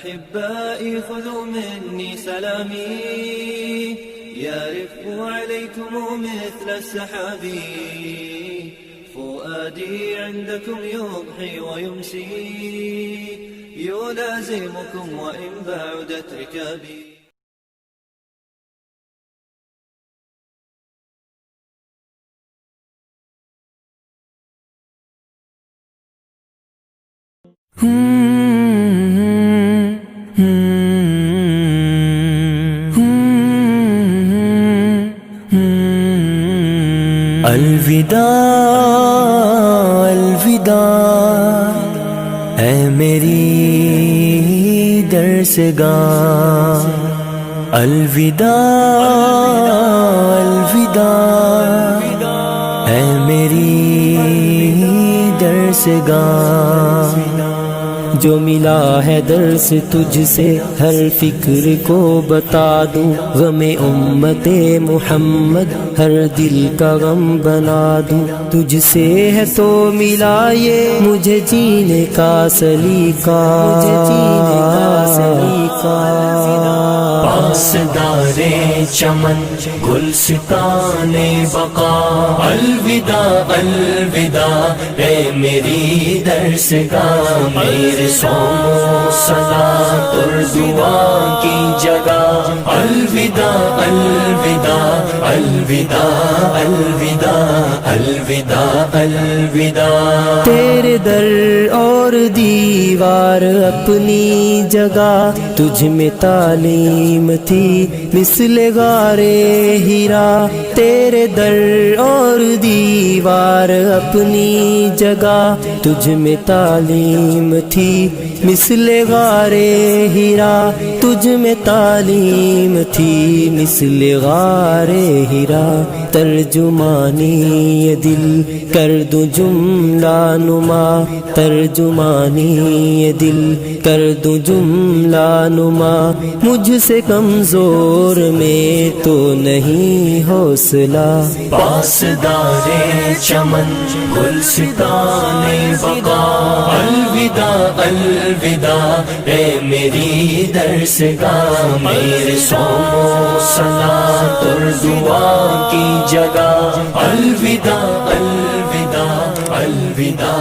أحبائي خذوا مني سلامي يرف عليكم مثل السحاب فؤادي عندكم يضحي ويمسي يلازمكم وإن بعدت ركابي. الوداع الوداع اے میری درسگاہ، الوداع الوداع اے میری درسگاہ، جو ملا ہے درس تجھ سے ہر فکر کو بتا دوں، غم امت محمد ہر دل کا غم بنا دوں، تجھ سے ہے تو ملا یہ مجھے جینے کا سلیقہ، پاسدار چمن گلستان بقا، الوداع الوداع اے میری درسگاہ، میرے صوم و صلاۃ اور دعا کی جگہ، الوداع الوداع الوداع الوداع الوداع الوداع، تیرے در اور دیوار اپنی جگہ، تجھ میں تعلیم تھی مثل غار ہیرا، تیرے در اور دیوار اپنی جگہ، تجھ میں تعلیم تھی مثل غار ہیرا، تجھ میں تعلیم تھی مثل غار ہیرا، ترجمانی یہ دل کر دوں جملہ نما، ترجمانی یہ دل کر دوں جملہ نما، مجھ سے کمزور میں تو نہیں حوصلہ، پاسدار چمن گلستان بقا، الوداع الوداع اے میری درسگاہ، میرے صوم و صلاۃ اور دعا کی جگہ، الوداع الوداع الوداع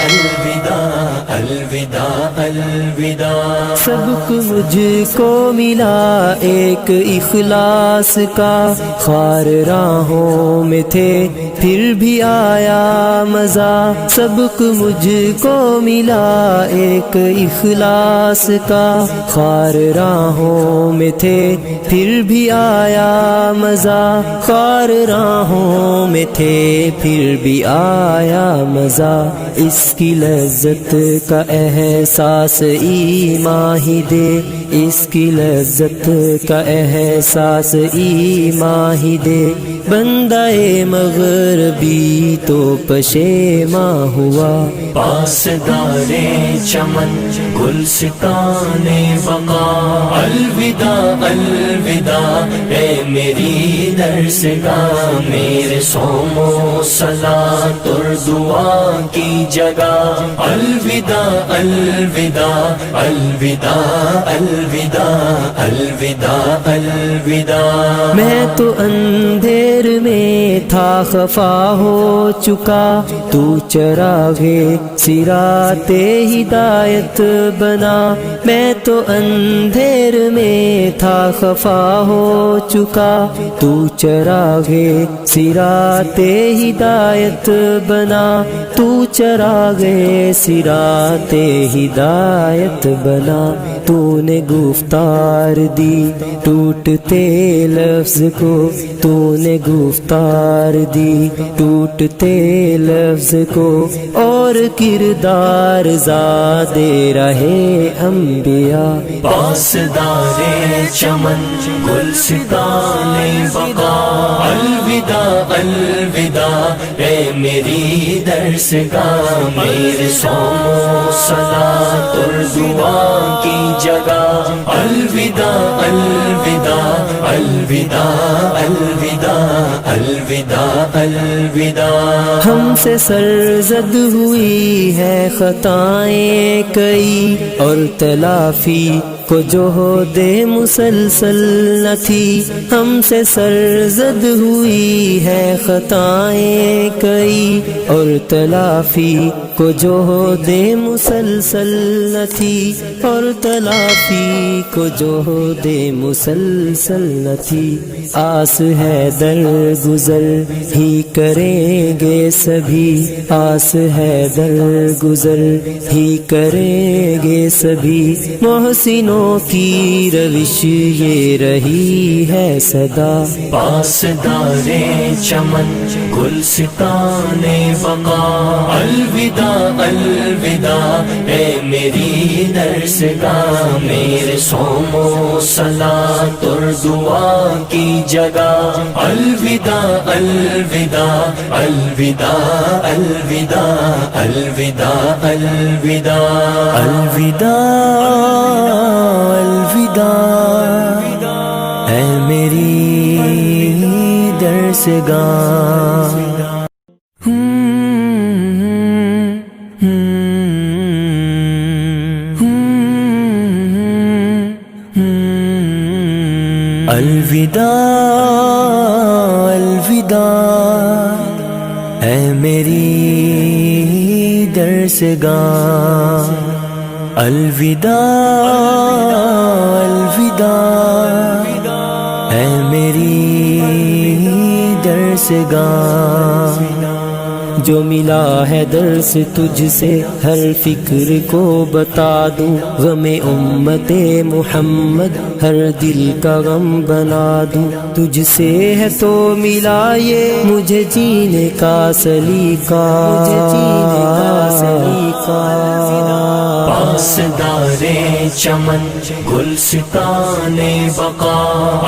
الوداع الوداع الوداع، سبق مجھ کو ملا ایک اخلاص کا، خار راہوں میں تھے پھر بھی آیا مزہ، سبق مجھ کو ملا ایک اخلاص کا، خار راہوں میں تھے پھر بھی آیا مزہ، خار راہوں میں تھے پھر بھی آیا مزہ، اس کی لذت کا احساس ایمان ہی دے، اس کی لذت کا احساس ایمان ہی دے، بندہ مغربی تو پشیماں ہوا، پاسدار چمن گلستان بقا، الوداع الوداع اے میری درسگاہ، میرے صوم و صلاۃ اور دعا کی جگہ، الوداع الوداع الوداع الوداع الوداع الوداع، میں تو اندھیر میں تھا خفا ہو چکا، تو چراغ صراط ہدایت بنا، میں تو اندھیر میں تھا خفا ہو چکا، تو چراغ صراط ہدایت بنا، تو چراغ صراط ہدایت بنا، تو نے گفتار دی ٹوٹتے لفظ کو، تو نے گفتار دی ٹوٹتے لفظ کو، اور کردار زادے رہے انبیاء، پاسدار چمن گلستان بقا، الوداع الوداع اے میری درسگاہ، میرے صوم و صلاۃ اور دعا کی جگہ، الوداع الوداع الوداع الوداع الوداع الوداع. ہم سے سرزد ہوئی ہے خطائیں کئی اور تلافی کو جو ہو دے مسلسل نہ تھی. ہم سے سرزد ہوئی ہے خطائیں کئی اور تلافی کو جو ہو دے مسلسل نہ تھی. اور تلافی کو جو ہو دے مسلسل نہ تھی. آس ہے در گزر ہی کریں گے سبھی. آس ہے در گزر ہی کریں گے سبھی. محسنوں کی روش یہ رہی ہے صدا. پاسدارے چمن گلستانے بقا. الوداع الوداع اے میری درسگاہ. میرے صوم و صلاۃ اور دعا کی جگہ. الوداع الوداع الوداع الوداع الوداع الوداع الوداع الوداع اے میری درسگاہ. الوداع الوداع اے میری درسگاہ. الوداع الوداع اے میری درسگاہ. جو ملا ہے درس تجھ سے ہر فکر کو بتا دوں. غم امت محمد ہر دل کا غم بنا دوں. تجھ سے ہے تو ملا یہ مجھے جینے کا سلیقہ. پاسدارے چمن گلستانے بقا.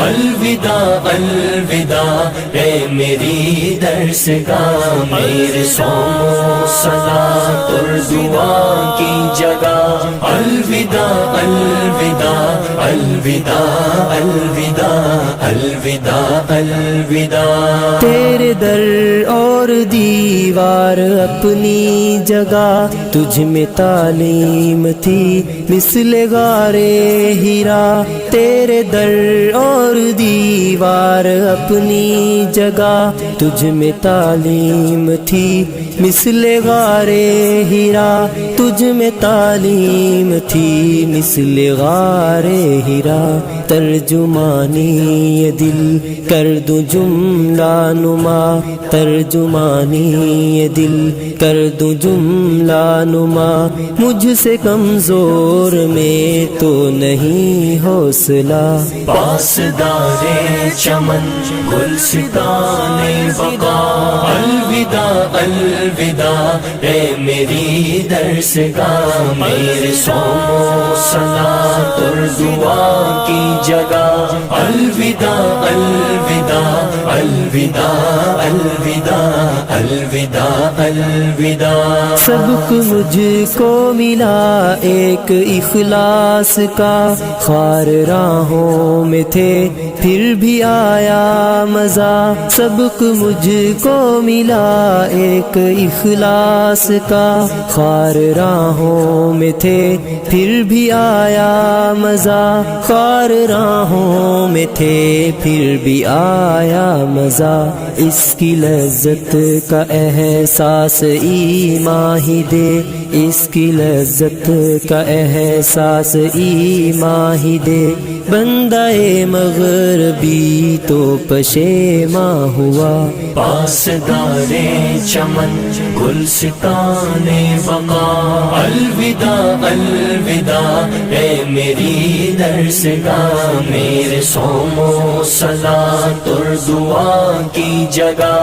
الوداع الوداع اے میری درسگاہ. میرے صوم و صلاۃ اور دعا کی جگہ. الوداع الوداع الوداع الوداع الوداع الوداع. تیرے در اور دیوار اپنی جگہ. تجھ میں تعلیم تھی مثل غار ہیرا. تیرے در اور دیوار اپنی جگہ. تجھ میں تعلیم تھی مثل غار ہیرا. تجھ میں تعلیم تھی مثل غار ہیرا. ترجمانی یہ دل کر دوں جملہ نما. ترجمانی یہ دل کر دوں جملہ نما. مجھ سے کمزور میں تو نہیں حوصلہ. پاسدارے چمن گلستانے بقا. الوداع الوداع اے میری درسگاہ. میرے صوم و صلاۃ اور دعا کی جگہ. الوداع الوداع الوداع الوداع الوداع الوداع. سبق مجھ کو ملا ایک اخلاص کا. خار راہوں میں تھے پھر بھی آیا مزہ. سبق مجھ کو ملا ایک اخلاص کا. خار راہوں میں تھے پھر بھی آیا مزہ. خار راہوں میں تھے پھر بھی آیا مزہ. اس کی لذت کا احساس ایمان ہی دے. اس کی لذت کا احساس ایمان ہی دے. بندہ مغربی تو پشیماں ہوا. پاسدارے چمن گلستانے بقا. الوداع الوداع اے میری درسگاہ. میرے صوم و صلاۃ اور دعا کی جگہ.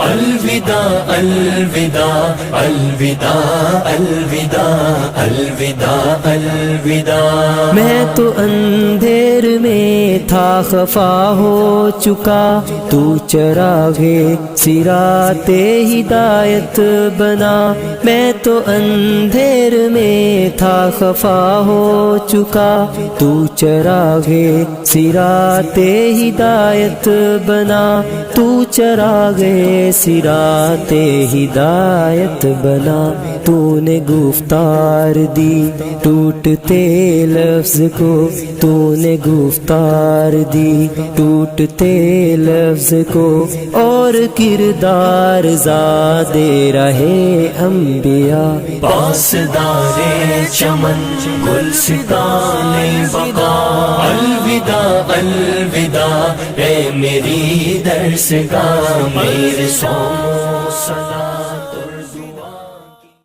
الوداع الوداع الوداع الوداع الوداع الوداع. میں تو اندھے اندھیر میں تھا خفا ہو چکا، تو چراغے صراط ہدایت بنا۔ میں تو اندھیر میں تھا خفا ہو چکا، تو چراغے صراط ہدایت بنا، تو چراغے صراط ہدایت بنا۔ تو نے گفتار دی ٹوٹتے لفظ کو، تو نے گفتار دی ٹوٹتے لفظ کو، اور کردار زادے رہے انبیاء۔ پاسدار چمن گلستان بقا، الوداع الوداع اے میری درسگاہ، میرے سوم و سلام۔